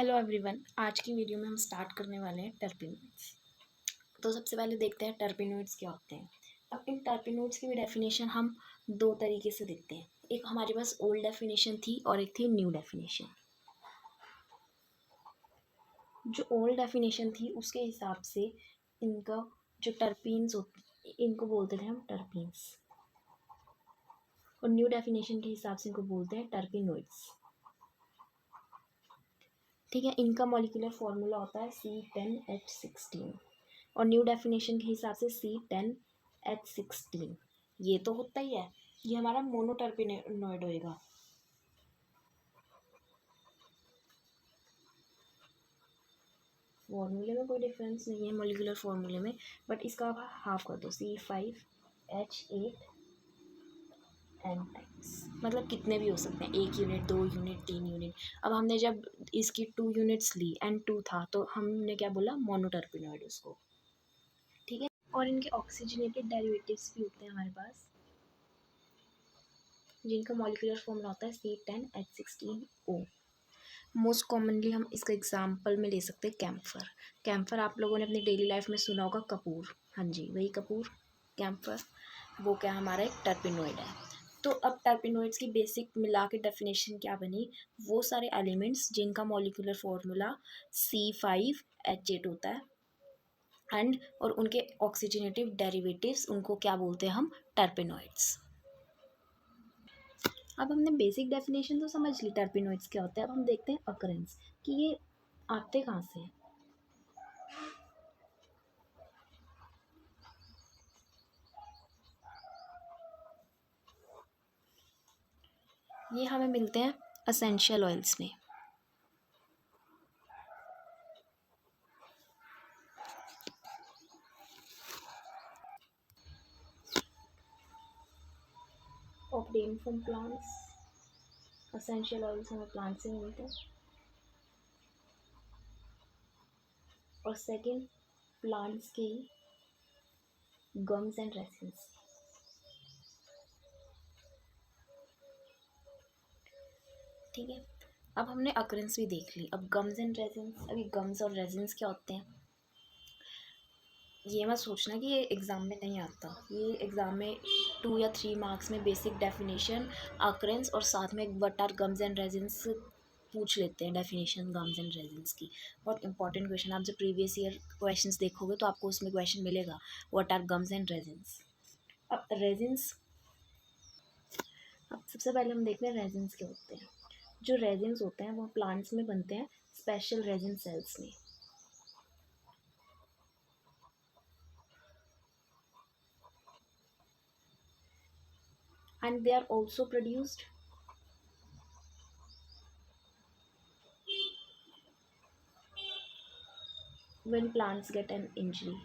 Hello everyone, आज की video में हम स्टार्ट करने वाले हैं टर्पेनोइड्स। तो सबसे पहले देखते हैं टर्पेनोइड्स क्या होते हैं। अब इन टर्पेनोइड्स की भी डेफिनेशन हम दो तरीके से देखते हैं। एक हमारे पास ओल्ड डेफिनेशन थी और एक थी न्यू डेफिनेशन। जो ओल्ड डेफिनेशन थी उसके हिसाब से इनका जो टर्पीन्स होते इनको बोलते थे हम टर्पीन्स, और न्यू डेफिनेशन के हिसाब से इनको बोलते हैं टर्पेनोइड्स। ठीक है, इनका मॉलिक्यूलर फॉर्मूला होता है C10H16 और न्यू डेफिनेशन के हिसाब से C10H16। ये तो होता ही है, ये हमारा मोनोटर्पेनोइड होएगा। फॉर्मूले में कोई डिफरेंस नहीं है मॉलिक्यूलर फॉर्मूले में, बट इसका आप हाफ कर दो C5H8 n टाइम्स, मतलब कितने भी हो सकते हैं, 1 यूनिट, 2 यूनिट, 3 यूनिट। अब हमने जब इसकी 2 यूनिट्स ली N2 था तो हमने क्या बोला, मोनोटर्पेनोइड उसको। ठीक है, और इनके ऑक्सीजनेटेड डेरिवेटिव्स भी होते हैं हमारे पास, जिनका मॉलिक्यूलर फॉर्मूला होता है C10H16O। मोस्ट कॉमनली हम इसका एग्जांपल में ले सकते हैं कैम्फर। कैम्फर आप लोगों ने अपनी डेली लाइफ में सुना होगा, कपूर। हाँ जी, वही कपूर, कैम्फर, वो क्या हमारा एक टर्पेनोइड है। तो अब टर्पेनोइड्स की बेसिक मिला के डेफिनेशन क्या बनी, वो सारे एलिमेंट्स जिनका मॉलिक्यूलर फॉर्मूला C5H8 होता है एंड और उनके ऑक्सीजनेटिव डेरिवेटिव्स, उनको क्या बोलते हैं हम, टर्पेनोइड्स। अब हमने बेसिक डेफिनेशन तो समझ ली टर्पेनोइड्स क्या होता है। अब हम देखते हैं अकरेंस कि ये आते कहाँ से हैं। ये हमें मिलते हैं एसेंशियल ऑयल्स में। Obtain from plants, essential oils हमें प्लांट से मिलते हैं। और सेकंड, प्लांट्स के गम्स एंड रेसिन्स। ठीक है, अब हमने अकरेंस भी देख ली। अब गम्स एंड रेसिन्स, अभी गम्स और रेसिन्स क्या होते हैं, ये मत सोचना कि ये एग्ज़ाम में नहीं आता। ये एग्ज़ाम में 2 या 3 मार्क्स में बेसिक डेफिनेशन, अकरेंस और साथ में what are gums and resins पूछ लेते हैं। डेफिनेशन गम्स एंड रेजिन्स की बहुत इंपॉर्टेंट क्वेश्चन, आप जब प्रीवियस ईयर क्वेश्चंस देखोगे तो आपको उसमें क्वेश्चन मिलेगा, what are gums and resins. अब रेजिन्स, अब सबसे पहले हम देखते हैं रेजिन्स क्या होते हैं। जो रेजिन्स होते हैं वो प्लांट्स में बनते हैं, स्पेशल रेजिन सेल्स में। And they are also produced when plants get an injury.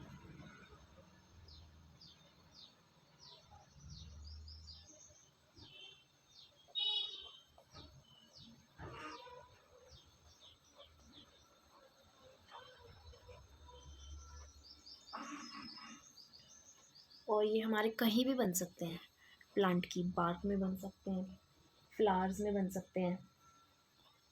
और ये हमारे कहीं भी बन सकते हैं, प्लांट की बार्क में बन सकते हैं, फ्लावर्स में बन सकते हैं,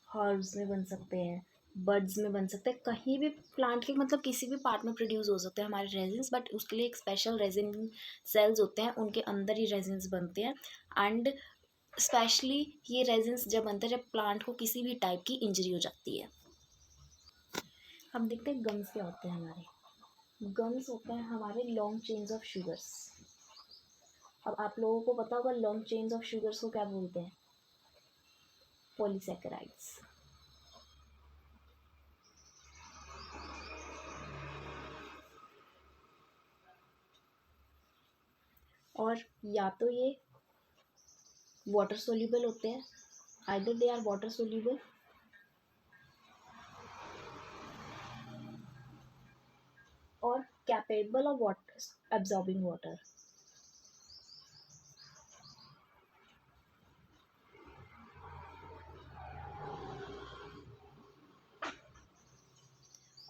हर्ब्स में बन सकते हैं, बर्ड्स में बन सकते हैं, कहीं भी प्लांट के मतलब किसी भी पार्ट में प्रोड्यूस हो सकते हैं हमारे रेजिन्स। बट उसके लिए एक स्पेशल रेजिन सेल्स होते हैं, उनके अंदर ही रेजिन्स बनते हैं। एंड स्पेशली ये रेजिन्स जब बनते हैं जब प्लांट को किसी भी टाइप की इंजरी हो जाती है। हम देखते हैं गम्स क्या होते हैं हमारे। गम्स होते हैं हमारे लॉन्ग चेन्स ऑफ शुगर्स। अब आप लोगों को पता होगा लॉन्ग चेन्स ऑफ शुगर्स को क्या बोलते हैं, पॉलीसैकेराइड्स। और या तो ये वाटर सोल्यूबल होते हैं, either they are water soluble और capable of water absorbing water.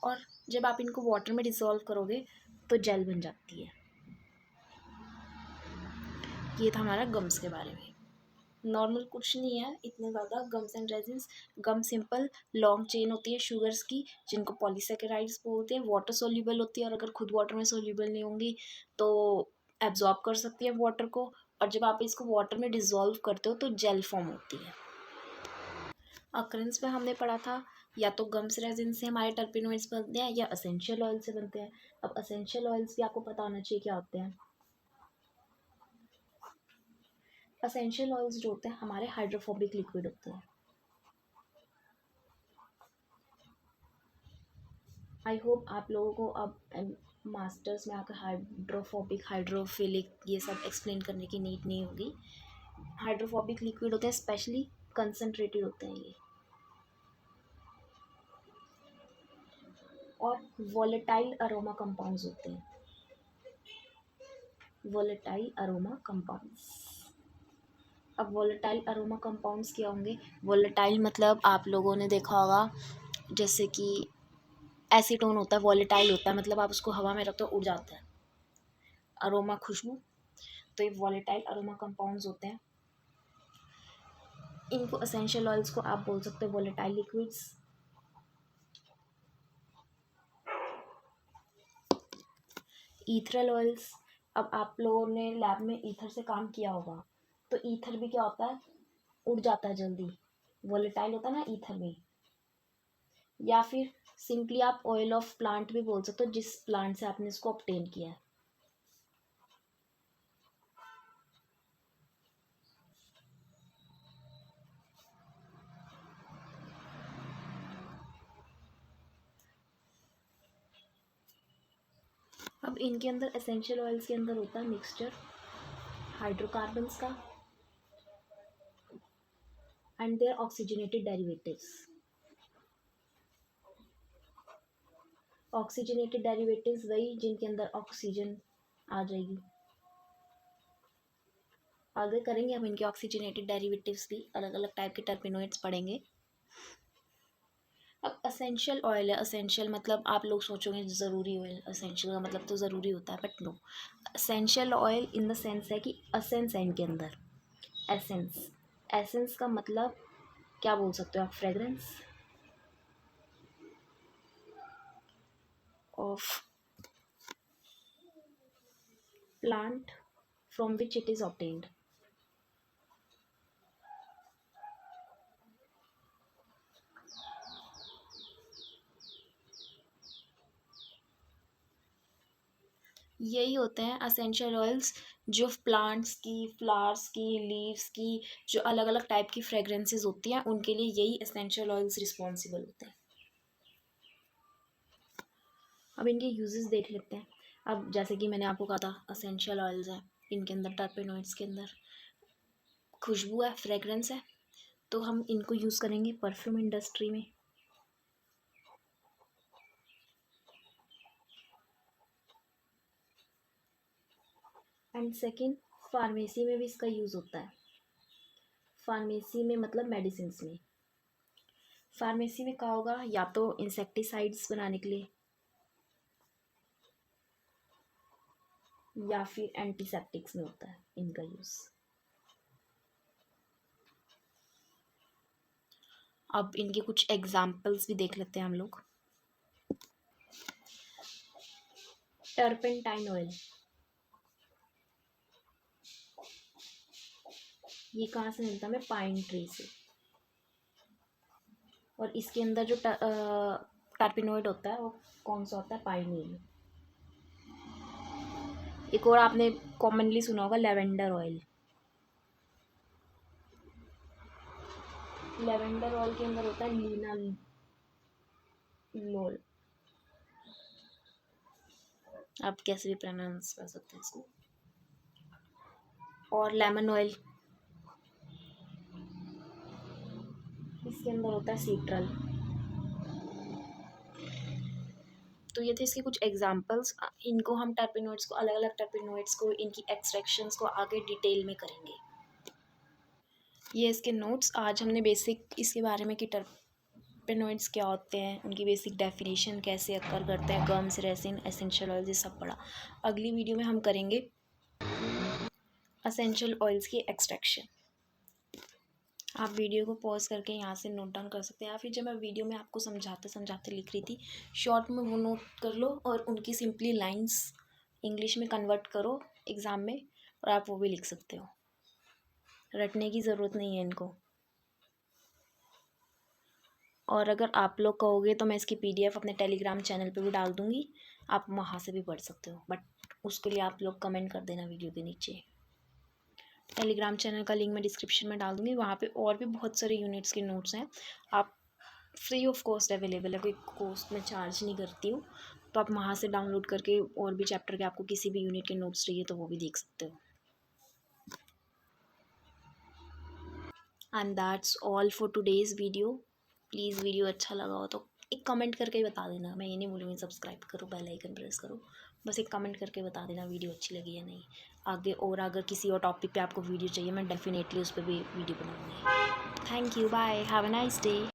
और जब आप इनको वाटर में डिसॉल्व करोगे तो जेल बन जाती है। ये था हमारा गम्स के बारे में। नॉर्मल कुछ नहीं है इतने ज़्यादा gums and resins. Gum simple long chain होती है शुगर्स की, जिनको पॉलीसेकेराइड्स बोलते हैं। वाटर सोल्यूबल होती है, और अगर खुद वाटर में सोल्यूबल नहीं होंगी तो एब्जॉर्ब कर सकती है वाटर को, और जब आप इसको वाटर में डिज़ोल्व करते हो तो जेल फॉर्म होती है। अकरेंस में हमने पढ़ा था या तो गम्स रेजिन से हमारे टर्पेनोइड्स बनते हैं या असेंशियल ऑयल से बनते हैं। अब असेंशियल ऑयल्स भी आपको पता होना चाहिए क्या होते हैं। असेंशियल ऑयल्स जो होते हैं हमारे हाइड्रोफोबिक लिक्विड होते हैं। आई होप आप लोगों को अब मास्टर्स में आकर हाइड्रोफोबिक हाइड्रोफिलिक ये सब एक्सप्लेन करने की नीड नहीं होगी। हाइड्रोफोबिक लिक्विड होते हैं, स्पेशली कंसनट्रेटेड होते हैं ये, और वोलेटाइल अरोमा कंपाउंड्स होते हैं। Volatile aroma compounds. अब वोलेटाइल अरोमा कंपाउंड्स क्या होंगे? वोलेटाइल मतलब आप लोगों ने देखा होगा जैसे कि एसीटोन होता है, वोलेटाइल होता है, मतलब आप उसको हवा में रखते हो उड़ जाता है। अरोमा खुशबू, तो ये वोलेटाइल अरोमा कंपाउंड्स होते हैं। इनको असेंशियल ऑयल्स को आप बोल सकते हो वोलेटाइल लिक्विड्स। ईथरल ऑयल्स, अब आप लोगों ने लैब में ईथर से काम किया होगा, तो ईथर भी क्या होता है? उड़ जाता है जल्दी, वोलेटाइल होता है ना ईथर भी। या फिर सिंपली आप ऑयल ऑफ प्लांट भी बोल सकते हो, जिस प्लांट से आपने इसको ऑब्टेन किया है। अब इनके अंदर एसेंशियल ऑयल्स के अंदर होता है मिक्सचर हाइड्रोकार्बन्स का and their oxygenated derivatives. Oxygenated derivatives वही जिनके अंदर ऑक्सीजन आ जाएगी। आगे करेंगे हम इनके ऑक्सीजनेटेड डेरिवेटिव्स भी, अलग अलग टाइप के टर्पेनोइड्स पढ़ेंगे। अब असेंशियल ऑयल है, असेंशियल मतलब आप लोग सोचोगे ज़रूरी ऑयल, असेंशियल का मतलब तो ज़रूरी होता है, but no. Essential oil in the sense है कि असेंस है इनके अंदर। एसेंस, एसेंस का मतलब क्या बोल सकते हो आप? Fragrance of plant from which it is obtained. यही होते हैं असेंशियल ऑयल्स, जो प्लांट्स की, फ्लावर्स की, लीव्स की, जो अलग अलग टाइप की फ्रेगरेंसेस होती हैं उनके लिए यही एसेंशियल ऑयल्स रिस्पॉन्सिबल होते हैं। अब इनके यूजेस देख लेते हैं। अब जैसे कि मैंने आपको कहा था असेंशियल ऑयल्स हैं, इनके अंदर टर्पेनोइड्स के अंदर खुशबू है, फ्रेगरेंस है, तो हम इनको यूज़ करेंगे परफ्यूम इंडस्ट्री में। एंड सेकंड, फार्मेसी में भी इसका यूज़ होता है। फार्मेसी में मतलब मेडिसिन में। फार्मेसी में क्या होगा? या तो इंसेक्टिसाइड्स बनाने के लिए, या फिर एंटीसेप्टिक्स में होता है इनका यूज़। अब इनके कुछ एग्जाम्पल्स भी देख लेते हैं हम लोग। टर्पेंटाइन ऑयल, ये कहाँ से मिलता है? हमें पाइन ट्री से। और इसके अंदर जो टर्पेनोइड होता है वो कौन सा होता है? पाइनिल। एक और आपने कॉमनली सुना होगा लेवेंडर ऑयल। लेवेंडर ऑयल के अंदर होता है लिनालोल। आप कैसे भी प्रोनाउंस कर सकते हैं इसको। और लेमन ऑयल, इसके अंदर होता है सीट्रल। तो ये थे इसके कुछ एग्जांपल्स। इनको हम टर्पेनोइड्स को, अलग अलग टर्पेनोइड्स को, इनकी एक्सट्रैक्शंस को आगे डिटेल में करेंगे। ये इसके नोट्स। आज हमने बेसिक इसके बारे में कि टर्पेनोइड्स क्या होते हैं, उनकी बेसिक डेफिनेशन कैसे अकर करते हैं, गम्स, रेसिन, एसेंशियल ऑयल्स, ये सब पढ़ा। अगली वीडियो में हम करेंगे असेंशियल ऑयल्स की एक्सट्रैक्शन। आप वीडियो को पॉज करके यहाँ से नोट डाउन कर सकते हैं, या फिर जब मैं वीडियो में आपको समझाते समझाते लिख रही थी शॉर्ट में, वो नोट कर लो और उनकी सिंपली लाइंस इंग्लिश में कन्वर्ट करो एग्ज़ाम में, और आप वो भी लिख सकते हो। रटने की ज़रूरत नहीं है इनको। और अगर आप लोग कहोगे तो मैं इसकी PDF अपने टेलीग्राम चैनल पे भी डाल दूँगी, आप वहाँ से भी पढ़ सकते हो, बट उसके लिए आप लोग कमेंट कर देना वीडियो के नीचे। टेलीग्राम चैनल का लिंक मैं डिस्क्रिप्शन में डाल दूँगी, वहाँ पे और भी बहुत सारे यूनिट्स के नोट्स हैं, आप फ्री ऑफ कॉस्ट अवेलेबल है, कोई कॉस्ट मैं चार्ज नहीं करती हूँ, तो आप वहाँ से डाउनलोड करके और भी चैप्टर के आपको किसी भी यूनिट के नोट्स चाहिए तो वो भी देख सकते हो। And that's all for today's video. Please video अच्छा लगा हो तो एक कमेंट करके ही बता देना, मैं ये नहीं बोलूँगी सब्सक्राइब करो, बेल आइकन प्रेस करो, बस एक कमेंट करके बता देना वीडियो अच्छी लगी या नहीं। आगे और अगर किसी और टॉपिक पे आपको वीडियो चाहिए, मैं डेफिनेटली उस पर भी वीडियो बनाऊँगी। Thank you, bye, have a nice day.